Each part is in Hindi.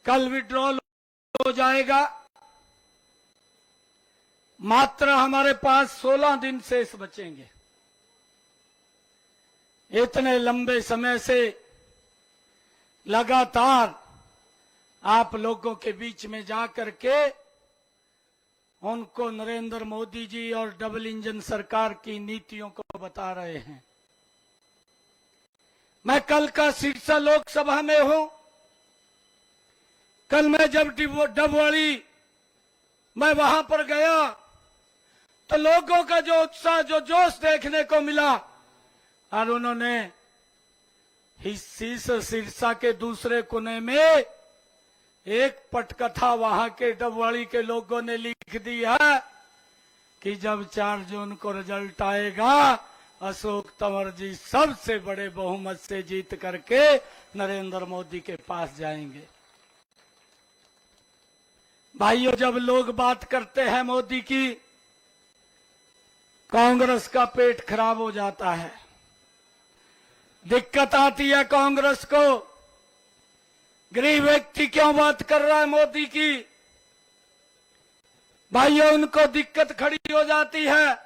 कल विड्रॉल हो जाएगा। मात्र हमारे पास 16 दिन शेष बचेंगे। इतने लंबे समय से लगातार आप लोगों के बीच में जाकर के उनको नरेंद्र मोदी जी और डबल इंजन सरकार की नीतियों को बता रहे हैं। मैं कल का सिरसा लोकसभा में हूं। कल मैं जब डबवाड़ी मैं वहां पर गया तो लोगों का जो उत्साह, जो जोश देखने को मिला, और उन्होंने सिरसा के दूसरे कोने में एक पटकथा वहां के डबवाड़ी के लोगों ने लिख दी है कि जब 4 जून को रिजल्ट आएगा, अशोक तंवर जी सबसे बड़े बहुमत से जीत करके नरेंद्र मोदी के पास जाएंगे। भाइयों, जब लोग बात करते हैं मोदी की, कांग्रेस का पेट खराब हो जाता है, दिक्कत आती है कांग्रेस को। गरीब व्यक्ति क्यों बात कर रहा है मोदी की? भाइयों, उनको दिक्कत खड़ी हो जाती है,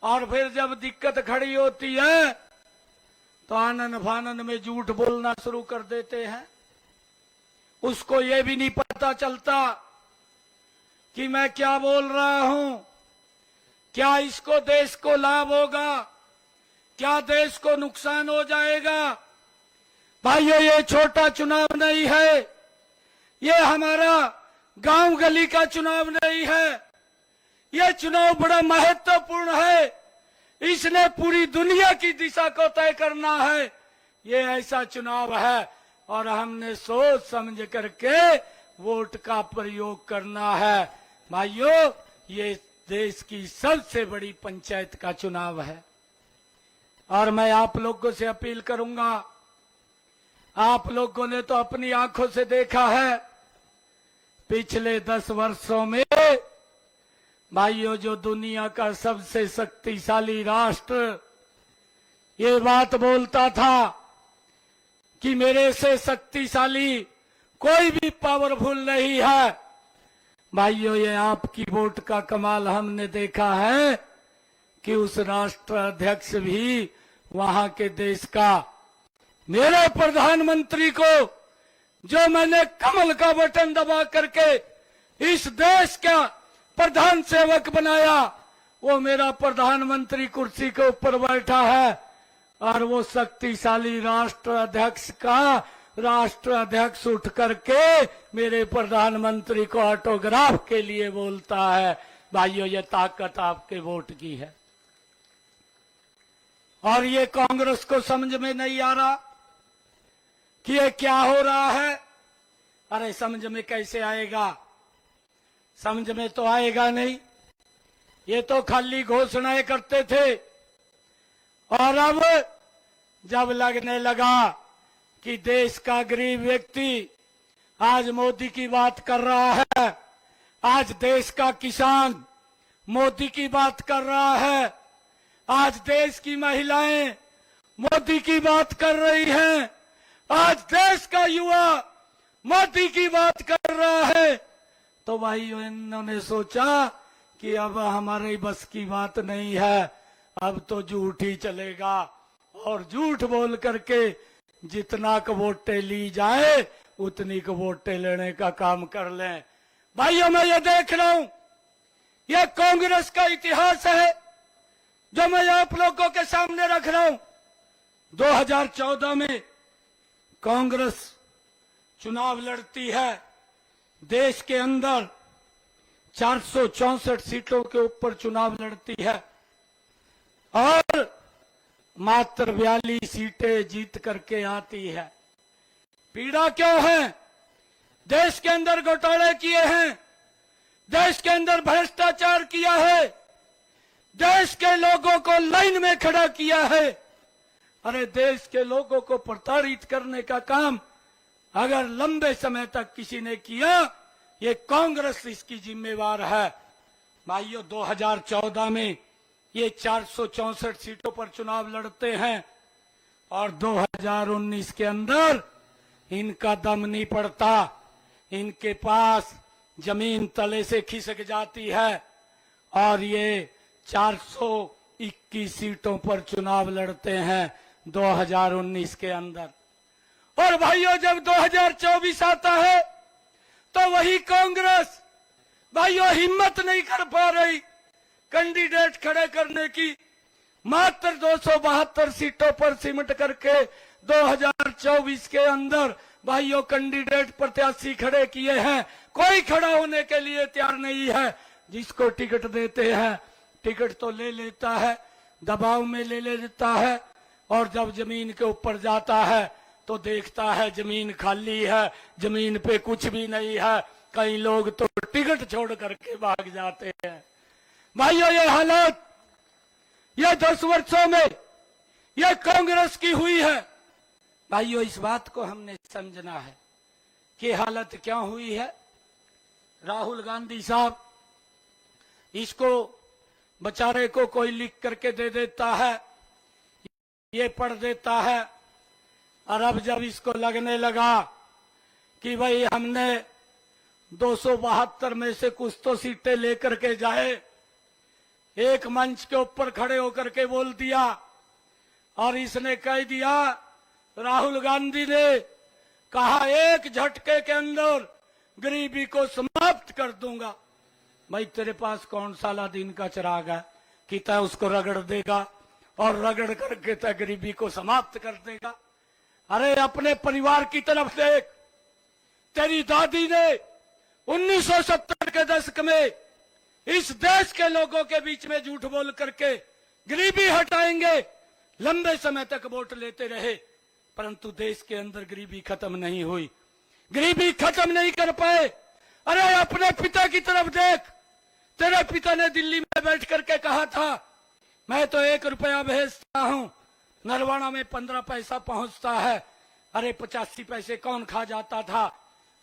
और फिर जब दिक्कत खड़ी होती है तो आनन फानन में झूठ बोलना शुरू कर देते हैं। उसको ये भी नहीं पता चलता कि मैं क्या बोल रहा हूं, क्या इसको देश को लाभ होगा, क्या देश को नुकसान हो जाएगा। भाइयों, ये छोटा चुनाव नहीं है, ये हमारा गांव गली का चुनाव नहीं है, ये चुनाव बड़ा महत्वपूर्ण है। इसने पूरी दुनिया की दिशा को तय करना है। ये ऐसा चुनाव है और हमने सोच समझ करके वोट का प्रयोग करना है। भाइयों, ये देश की सबसे बड़ी पंचायत का चुनाव है और मैं आप लोगों से अपील करूंगा। आप लोगों ने तो अपनी आंखों से देखा है पिछले 10 वर्षों में, भाइयों, जो दुनिया का सबसे शक्तिशाली राष्ट्र ये बात बोलता था कि मेरे से शक्तिशाली कोई भी पावरफुल नहीं है। भाइयों, ये आपकी वोट का कमाल हमने देखा है कि उस राष्ट्र अध्यक्ष भी वहां के देश का मेरे प्रधानमंत्री को, जो मैंने कमल का बटन दबा करके इस देश का प्रधान सेवक बनाया, वो मेरा प्रधानमंत्री कुर्सी के ऊपर बैठा है और वो शक्तिशाली राष्ट्र अध्यक्ष का राष्ट्र अध्यक्ष उठ करके मेरे प्रधानमंत्री को ऑटोग्राफ के लिए बोलता है। भाइयों, ये ताकत आपके वोट की है और ये कांग्रेस को समझ में नहीं आ रहा कि ये क्या हो रहा है। अरे समझ में कैसे आएगा? समझ में तो आएगा नहीं। ये तो खाली घोषणाएं करते थे और अब जब लगने लगा कि देश का गरीब व्यक्ति आज मोदी की बात कर रहा है, आज देश का किसान मोदी की बात कर रहा है, आज देश की महिलाएं मोदी की बात कर रही हैं, आज देश का युवा मोदी की बात कर रहा है, तो भाई इन्होंने सोचा कि अब हमारे बस की बात नहीं है, अब तो झूठ ही चलेगा और झूठ बोल करके जितना क वोटें ली जाए उतनी क वोटें लेने का काम कर लें। भाइयों, मैं ये देख रहा हूं, ये कांग्रेस का इतिहास है जो मैं आप लोगों के सामने रख रहा हूं। 2014 में कांग्रेस चुनाव लड़ती है, देश के अंदर 464 सीटों के ऊपर चुनाव लड़ती है और मात्र 42 सीटें जीत करके आती है। पीड़ा क्यों है? देश के अंदर घोटाले किए हैं, देश के अंदर भ्रष्टाचार किया है, देश के लोगों को लाइन में खड़ा किया है। अरे देश के लोगों को प्रताड़ित करने का काम अगर लंबे समय तक किसी ने किया, ये कांग्रेस इसकी जिम्मेवार है। भाइयों, 2014 में ये 464 सीटों पर चुनाव लड़ते हैं और 2019 के अंदर इनका दम नहीं पड़ता। इनके पास जमीन तले से खिसक जाती है और ये 421 सीटों पर चुनाव लड़ते हैं 2019 के अंदर। और भाइयों, जब 2024 आता है तो वही कांग्रेस भाइयों हिम्मत नहीं कर पा रही कैंडिडेट खड़े करने की। मात्र 272 सीटों पर सिमट करके 2024 के अंदर भाइयों कैंडिडेट प्रत्याशी खड़े किए हैं। कोई खड़ा होने के लिए तैयार नहीं है। जिसको टिकट देते हैं टिकट तो ले लेता है, दबाव में ले लेता है, और जब जमीन के ऊपर जाता है तो देखता है जमीन खाली है, जमीन पे कुछ भी नहीं है। कई लोग तो टिकट छोड़ करके भाग जाते हैं। भाइयों, ये हालत ये 10 वर्षों में ये कांग्रेस की हुई है। भाइयों, इस बात को हमने समझना है कि हालत क्या हुई है। राहुल गांधी साहब, इसको बेचारे को कोई लिख करके दे देता है, ये पढ़ देता है, और अब जब इसको लगने लगा कि भाई हमने 272 में से कुछ तो सीटें लेकर के जाए, एक मंच के ऊपर खड़े होकर के बोल दिया और इसने कह दिया, राहुल गांधी ने कहा एक झटके के अंदर गरीबी को समाप्त कर दूंगा। भाई, तेरे पास कौन साला दिन का चिराग है कि तय उसको रगड़ देगा और रगड़ करके तय गरीबी को समाप्त कर देगा। अरे अपने परिवार की तरफ देख। तेरी दादी ने 1970 के दशक में इस देश के लोगों के बीच में झूठ बोल करके गरीबी हटाएंगे लंबे समय तक वोट लेते रहे, परंतु देश के अंदर गरीबी खत्म नहीं हुई, गरीबी खत्म नहीं कर पाए। अरे अपने पिता की तरफ देख। तेरे पिता ने दिल्ली में बैठ करके कहा था, मैं तो 1 रुपया भेजता हूं, नरवाना में 15 पैसा पहुंचता है। अरे 85 पैसे कौन खा जाता था?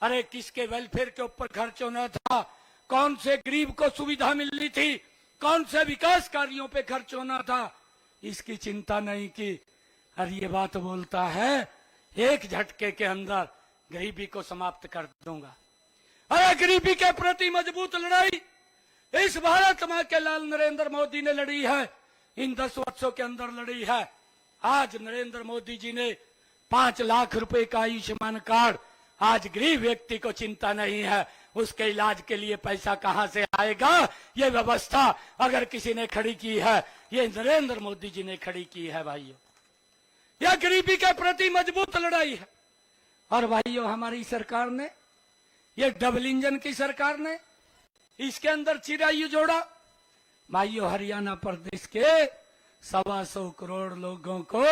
अरे किसके वेलफेयर के ऊपर खर्च होना था? कौन से गरीब को सुविधा मिलनी थी? कौन से विकास कार्यों पे खर्च होना था? इसकी चिंता नहीं की। और ये बात बोलता है एक झटके के अंदर गरीबी को समाप्त कर दूंगा। अरे गरीबी के प्रति मजबूत लड़ाई इस भारत मां के लाल नरेंद्र मोदी ने लड़ी है, इन 10 वर्षों के अंदर लड़ी है। आज नरेंद्र मोदी जी ने 5 लाख रुपए का आयुष्मान कार्ड, आज गरीब व्यक्ति को चिंता नहीं है उसके इलाज के लिए पैसा कहां से आएगा। ये व्यवस्था अगर किसी ने खड़ी की है, ये नरेंद्र मोदी जी ने खड़ी की है। भाइयों, यह गरीबी के प्रति मजबूत लड़ाई है। और भाइयों, हमारी सरकार ने, ये डबल इंजन की सरकार ने इसके अंदर चिरायु जोड़ा। भाइयों, हरियाणा प्रदेश के 125 करोड़ लोगों को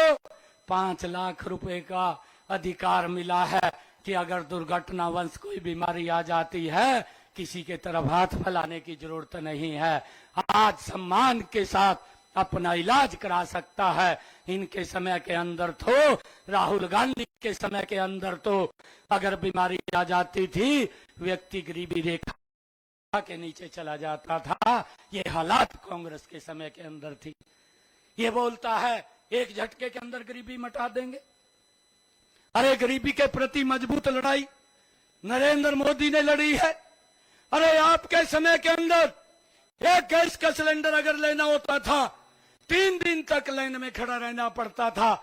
5 लाख रुपए का अधिकार मिला है कि अगर दुर्घटनावश कोई बीमारी आ जाती है, किसी के तरफ हाथ फैलाने की जरूरत नहीं है। आज सम्मान के साथ अपना इलाज करा सकता है। इनके समय के अंदर तो, राहुल गांधी के समय के अंदर तो अगर बीमारी आ जाती थी, व्यक्ति गरीबी रेखा के नीचे चला जाता था। ये हालात कांग्रेस के समय के अंदर थी। ये बोलता है एक झटके के अंदर गरीबी मिटा देंगे। अरे गरीबी के प्रति मजबूत लड़ाई नरेंद्र मोदी ने लड़ी है। अरे आपके समय के अंदर एक गैस का सिलेंडर अगर लेना होता था, 3 दिन तक लाइन में खड़ा रहना पड़ता था।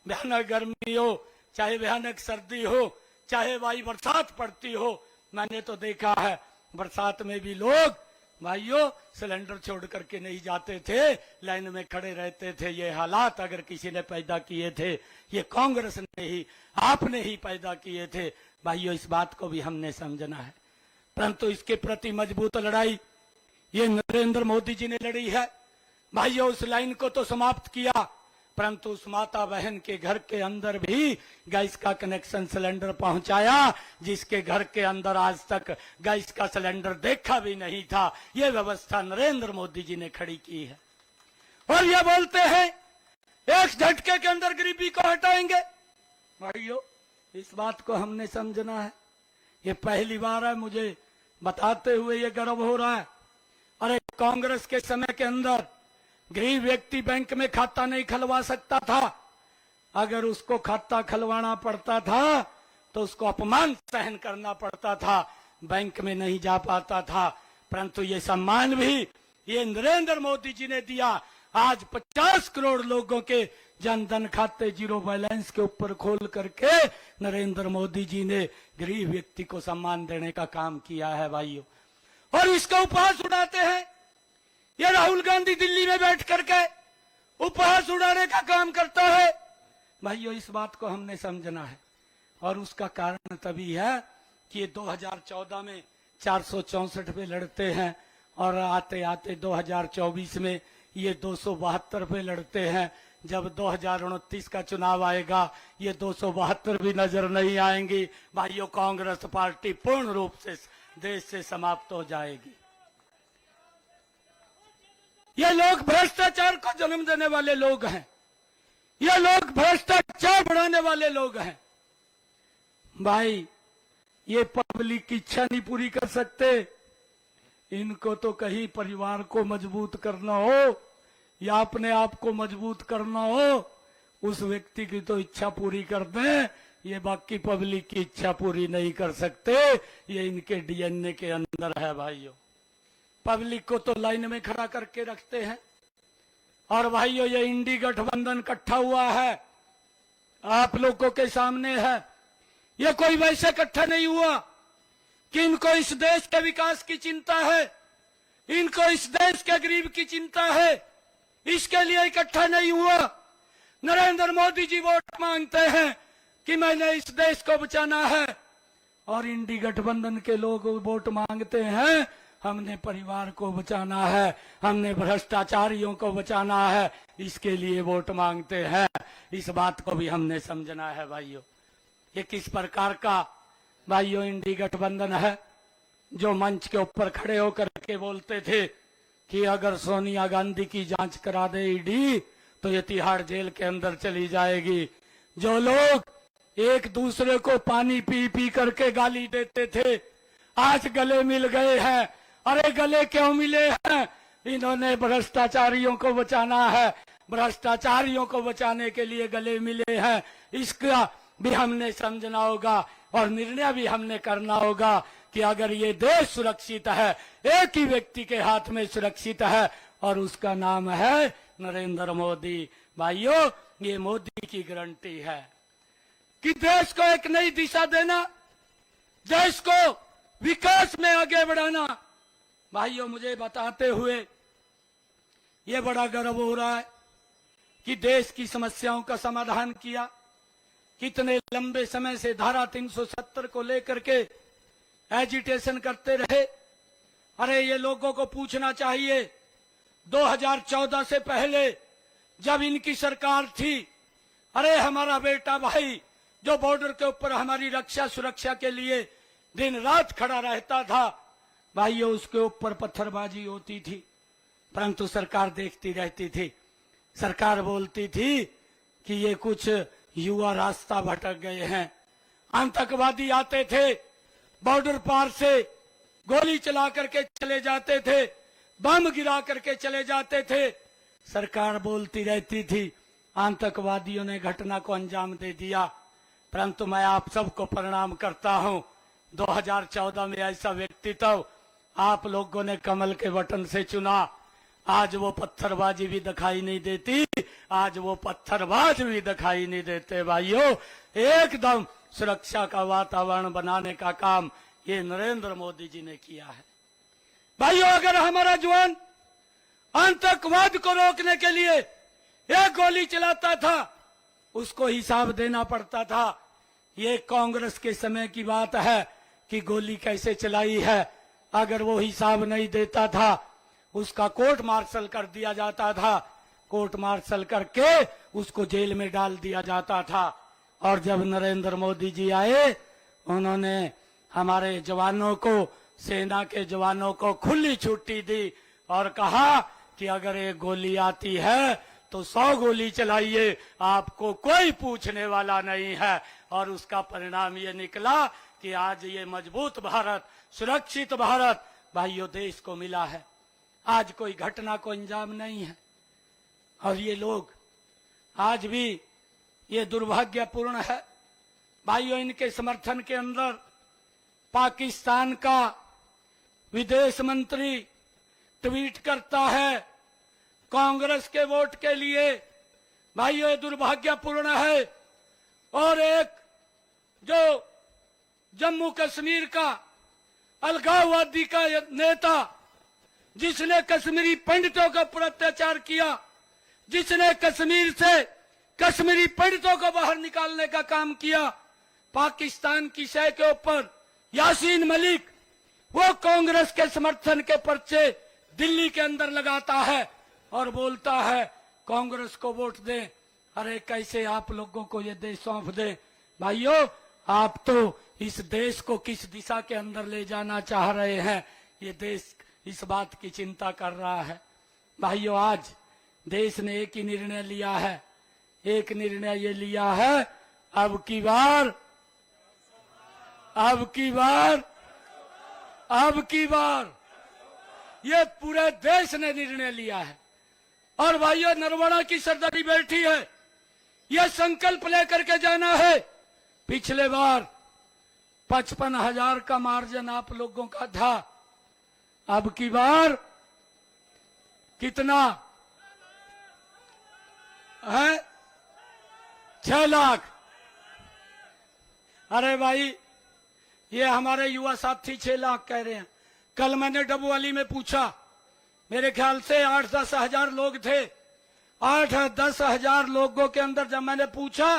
भयानक गर्मी हो, चाहे भयानक सर्दी हो, चाहे भाई बरसात पड़ती हो। मैंने तो देखा है बरसात में भी लोग भाइयों सिलेंडर छोड़ करके नहीं जाते थे, लाइन में खड़े रहते थे। ये हालात अगर किसी ने पैदा किए थे, ये कांग्रेस ने ही, आपने ही पैदा किए थे। भाइयों, इस बात को भी हमने समझना है। परंतु इसके प्रति मजबूत लड़ाई ये नरेंद्र मोदी जी ने लड़ी है। भाइयों, उस लाइन को तो समाप्त किया, परंतु उस माता बहन के घर के अंदर भी गैस का कनेक्शन सिलेंडर पहुंचाया, जिसके घर के अंदर आज तक गैस का सिलेंडर देखा भी नहीं था। यह व्यवस्था नरेंद्र मोदी जी ने खड़ी की है। और ये बोलते हैं एक झटके के अंदर गरीबी को हटाएंगे। भाइयों, इस बात को हमने समझना है। ये पहली बार है मुझे बताते हुए ये गर्व हो रहा है। अरे कांग्रेस के समय के अंदर गरीब व्यक्ति बैंक में खाता नहीं खुलवा सकता था। अगर उसको खाता खुलवाना पड़ता था तो उसको अपमान सहन करना पड़ता था, बैंक में नहीं जा पाता था। परंतु ये सम्मान भी ये नरेंद्र मोदी जी ने दिया। आज 50 करोड़ लोगों के जनधन खाते जीरो बैलेंस के ऊपर खोल करके नरेंद्र मोदी जी ने गरीब व्यक्ति को सम्मान देने का काम किया है भाइयों। और इसका उपहास उड़ाते हैं। ये राहुल गांधी दिल्ली में बैठ करके उपहास उड़ाने का काम करता है। भाइयों, इस बात को हमने समझना है। और उसका कारण तभी है कि ये 2014 में 464 पे लड़ते हैं और आते आते 2024 में ये 272 पे लड़ते हैं। जब 2029 का चुनाव आएगा ये 272 भी नजर नहीं आएंगी। भाइयों, कांग्रेस पार्टी पूर्ण रूप से देश से समाप्त हो जाएगी। ये लोग भ्रष्टाचार को जन्म देने वाले लोग हैं। ये लोग भ्रष्टाचार बढ़ाने वाले लोग हैं। भाई, ये पब्लिक की इच्छा नहीं पूरी कर सकते। इनको तो कहीं परिवार को मजबूत करना हो या अपने आप को मजबूत करना हो, उस व्यक्ति की तो इच्छा पूरी कर दें। ये बाकी पब्लिक की इच्छा पूरी नहीं कर सकते। ये इनके डीएनए के अंदर है भाइयों। पब्लिक को तो लाइन में खड़ा करके रखते हैं। और भाइयों, ये इंडी गठबंधन इकट्ठा हुआ है, आप लोगों के सामने है। ये कोई वैसे इकट्ठा नहीं हुआ कि इनको इस देश के विकास की चिंता है, इनको इस देश के गरीब की चिंता है, इसके लिए इकट्ठा नहीं हुआ। नरेंद्र मोदी जी वोट मांगते हैं कि मैंने इस देश को बचाना है, और इंडी गठबंधन के लोग वोट मांगते हैं हमने परिवार को बचाना है, हमने भ्रष्टाचारियों को बचाना है, इसके लिए वोट मांगते हैं। इस बात को भी हमने समझना है भाइयों। ये किस प्रकार का भाइयों इंडी गठबंधन है जो मंच के ऊपर खड़े होकर के बोलते थे कि अगर सोनिया गांधी की जांच करा दे ईडी तो ये तिहाड़ जेल के अंदर चली जाएगी। जो लोग एक दूसरे को पानी पी पी करके गाली देते थे आज गले मिल गए हैं। अरे गले क्यों मिले हैं? इन्होंने भ्रष्टाचारियों को बचाना है, भ्रष्टाचारियों को बचाने के लिए गले मिले हैं। इसका भी हमने समझना होगा और निर्णय भी हमने करना होगा कि अगर ये देश सुरक्षित है, एक ही व्यक्ति के हाथ में सुरक्षित है और उसका नाम है नरेंद्र मोदी। भाइयों, ये मोदी की गारंटी है कि देश को एक नई दिशा देना, देश को विकास में आगे बढ़ाना। भाइयों, मुझे बताते हुए ये बड़ा गर्व हो रहा है कि देश की समस्याओं का समाधान किया। कितने लंबे समय से धारा 370 को लेकर के एजिटेशन करते रहे। अरे ये लोगों को पूछना चाहिए 2014 से पहले जब इनकी सरकार थी, अरे हमारा बेटा भाई जो बॉर्डर के ऊपर हमारी रक्षा सुरक्षा के लिए दिन रात खड़ा रहता था, भाइयों उसके ऊपर पत्थरबाजी होती थी, परंतु सरकार देखती रहती थी। सरकार बोलती थी कि ये कुछ युवा रास्ता भटक गए हैं। आतंकवादी आते थे, बॉर्डर पार से गोली चला करके चले जाते थे, बम गिरा करके चले जाते थे। सरकार बोलती रहती थी, आतंकवादियों ने घटना को अंजाम दे दिया। परंतु मैं आप सबको प्रणाम करता हूं, 2014 में ऐसा व्यक्तित्व आप लोगों ने कमल के बटन से चुना। आज वो पत्थरबाजी भी दिखाई नहीं देती, आज वो पत्थरबाज भी दिखाई नहीं देते। भाइयों, एकदम सुरक्षा का वातावरण बनाने का काम ये नरेंद्र मोदी जी ने किया है। भाइयों, अगर हमारा जवान आतंकवाद को रोकने के लिए एक गोली चलाता था, उसको हिसाब देना पड़ता था। ये कांग्रेस के समय की बात है कि गोली कैसे चलाई है। अगर वो हिसाब नहीं देता था, उसका कोर्ट मार्शल कर दिया जाता था, कोर्ट मार्शल करके उसको जेल में डाल दिया जाता था। और जब नरेंद्र मोदी जी आए, उन्होंने हमारे जवानों को, सेना के जवानों को खुली छुट्टी दी और कहा कि अगर एक गोली आती है तो 100 गोली चलाइए, आपको कोई पूछने वाला नहीं है। और उसका परिणाम ये निकला कि आज ये मजबूत भारत, सुरक्षित भारत भाइयों देश को मिला है। आज कोई घटना को अंजाम नहीं है। और ये लोग आज भी, ये दुर्भाग्यपूर्ण है, भाइयों, इनके समर्थन के अंदर पाकिस्तान का विदेश मंत्री ट्वीट करता है कांग्रेस के वोट के लिए। भाइयों, ये दुर्भाग्यपूर्ण है। और एक जो जम्मू कश्मीर का अलगाववादी का नेता, जिसने कश्मीरी पंडितों के ऊपर अत्याचार किया, जिसने कश्मीर से कश्मीरी पंडितों को बाहर निकालने का काम किया, पाकिस्तान की शय के ऊपर यासीन मलिक, वो कांग्रेस के समर्थन के पर्चे दिल्ली के अंदर लगाता है और बोलता है कांग्रेस को वोट दें। अरे कैसे आप लोगों को ये देश सौंप दें? भाइयों, आप तो इस देश को किस दिशा के अंदर ले जाना चाह रहे हैं, ये देश इस बात की चिंता कर रहा है। भाइयों, आज देश ने एक ही निर्णय लिया है। एक निर्णय ये लिया है, अब की बार ये पूरे देश ने निर्णय लिया है। और भाइयों, नरवणा की सरदारी बैठी है, यह संकल्प लेकर के जाना है। पिछले बार 55,000 का मार्जिन आप लोगों का था, अब की बार कितना है? 6 लाख। अरे भाई, ये हमारे युवा साथी 6 लाख कह रहे हैं। कल मैंने डबवाली में पूछा, मेरे ख्याल से 8-10 हजार लोग थे। 8-10 हजार लोगों के अंदर जब मैंने पूछा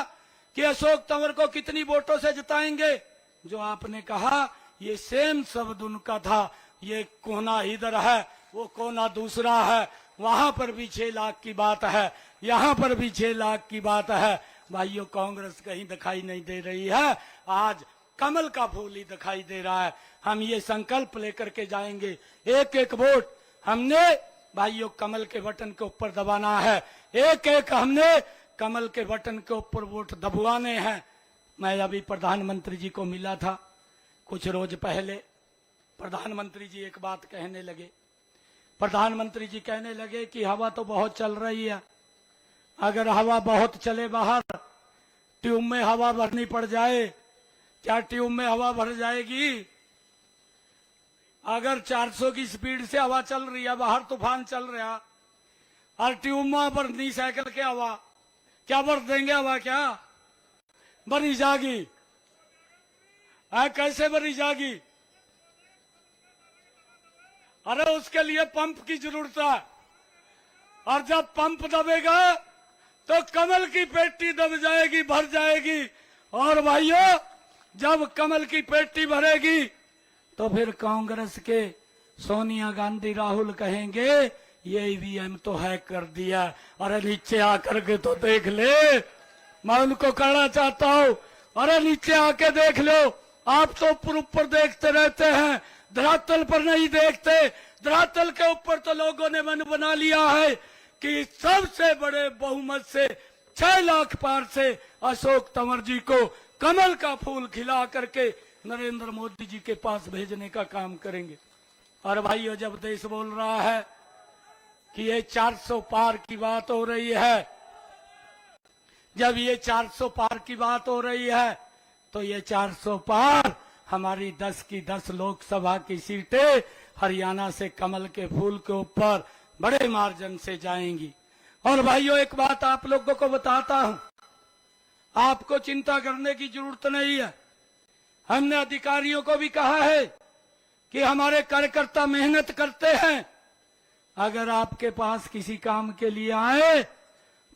कि अशोक तंवर को कितनी वोटों से जिताएंगे, जो आपने कहा ये सेम शब्द उनका था, ये कोना इधर है, वो कोना दूसरा है, वहां पर भी 6 लाख की बात है, यहां पर भी 6 लाख की बात है। भाइयों, कांग्रेस कहीं दिखाई नहीं दे रही है, आज कमल का फूल ही दिखाई दे रहा है। हम ये संकल्प लेकर के जाएंगे, एक एक वोट हमने भाइयों कमल के बटन के ऊपर दबाना है। एक एक हमने कमल के बटन के ऊपर वोट दबवाने हैं। मैं अभी प्रधानमंत्री जी को मिला था कुछ रोज पहले। प्रधानमंत्री जी एक बात कहने लगे। प्रधानमंत्री जी कहने लगे कि हवा तो बहुत चल रही है, अगर हवा बहुत चले बाहर, ट्यूब में हवा भरनी पड़ जाए, क्या ट्यूब में हवा भर जाएगी? अगर 400 की स्पीड से हवा चल रही है, बाहर तूफान चल रहा, और ट्यूब में भरनी साइकिल के हवा, क्या भर देंगे हवा? क्या भरी जागी? कैसे भरी जागी? अरे उसके लिए पंप की जरूरत है, और जब पंप दबेगा तो कमल की पेटी दब जाएगी, भर जाएगी। और भाइयों, जब कमल की पेटी भरेगी तो फिर कांग्रेस के सोनिया गांधी, राहुल कहेंगे ये ईवीएम तो हैक कर दिया। अरे नीचे आकर के तो देख ले, मैं उनको कहना चाहता हूँ, अरे नीचे आके देख लो। आप तो ऊपर देखते रहते हैं, धरातल पर नहीं देखते। धरातल के ऊपर तो लोगों ने मन बना लिया है कि सबसे बड़े बहुमत से 6 लाख पार से अशोक तंवर जी को कमल का फूल खिला करके नरेंद्र मोदी जी के पास भेजने का काम करेंगे। और भाइयों, जब देश बोल रहा है कि ये 400 पार की बात हो रही है, जब ये 400 पार की बात हो रही है, तो ये 400 पार हमारी 10 की 10 लोकसभा की सीटें हरियाणा से कमल के फूल के ऊपर बड़े मार्जिन से जाएंगी। और भाइयों, एक बात आप लोगों को बताता हूं, आपको चिंता करने की जरूरत नहीं है। हमने अधिकारियों को भी कहा है कि हमारे कार्यकर्ता मेहनत करते हैं, अगर आपके पास किसी काम के लिए आए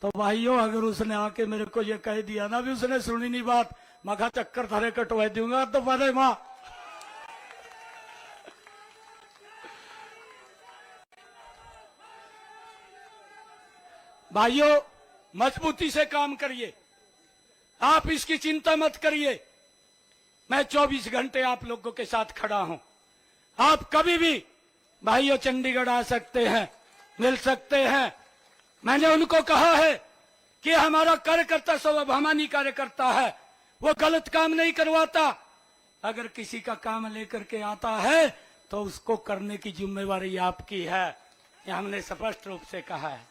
तो भाइयों, अगर उसने आके मेरे को ये कह दिया ना, भी उसने सुनी नहीं बात, मखा चक्कर थारे कटवा दूंगा, तो बड़े मां भाइयों, मजबूती से काम करिए, आप इसकी चिंता मत करिए। मैं 24 घंटे आप लोगों के साथ खड़ा हूं। आप कभी भी भाइयों चंडीगढ़ आ सकते हैं, मिल सकते हैं। मैंने उनको कहा है कि हमारा कार्यकर्ता स्वाभिमानी कार्यकर्ता है, वो गलत काम नहीं करवाता। अगर किसी का काम लेकर के आता है तो उसको करने की जिम्मेवारी आपकी है, ये हमने स्पष्ट रूप से कहा है।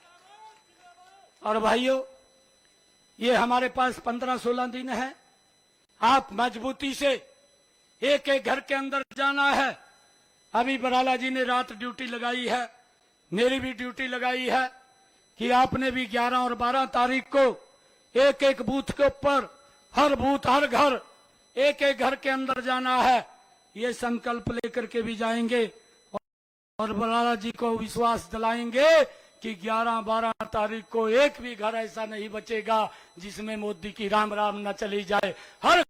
और भाइयों, ये हमारे पास 15-16 दिन है, आप मजबूती से एक एक घर के अंदर जाना है। अभी बराला जी ने रात ड्यूटी लगाई है, मेरी भी ड्यूटी लगाई है कि आपने भी 11 और 12 तारीख को एक एक बूथ के ऊपर, हर बूथ हर घर, एक एक घर के अंदर जाना है। ये संकल्प लेकर के भी जाएंगे और बराला जी को विश्वास दिलाएंगे कि 11-12 तारीख को एक भी घर ऐसा नहीं बचेगा जिसमें मोदी की राम राम न चली जाए। हर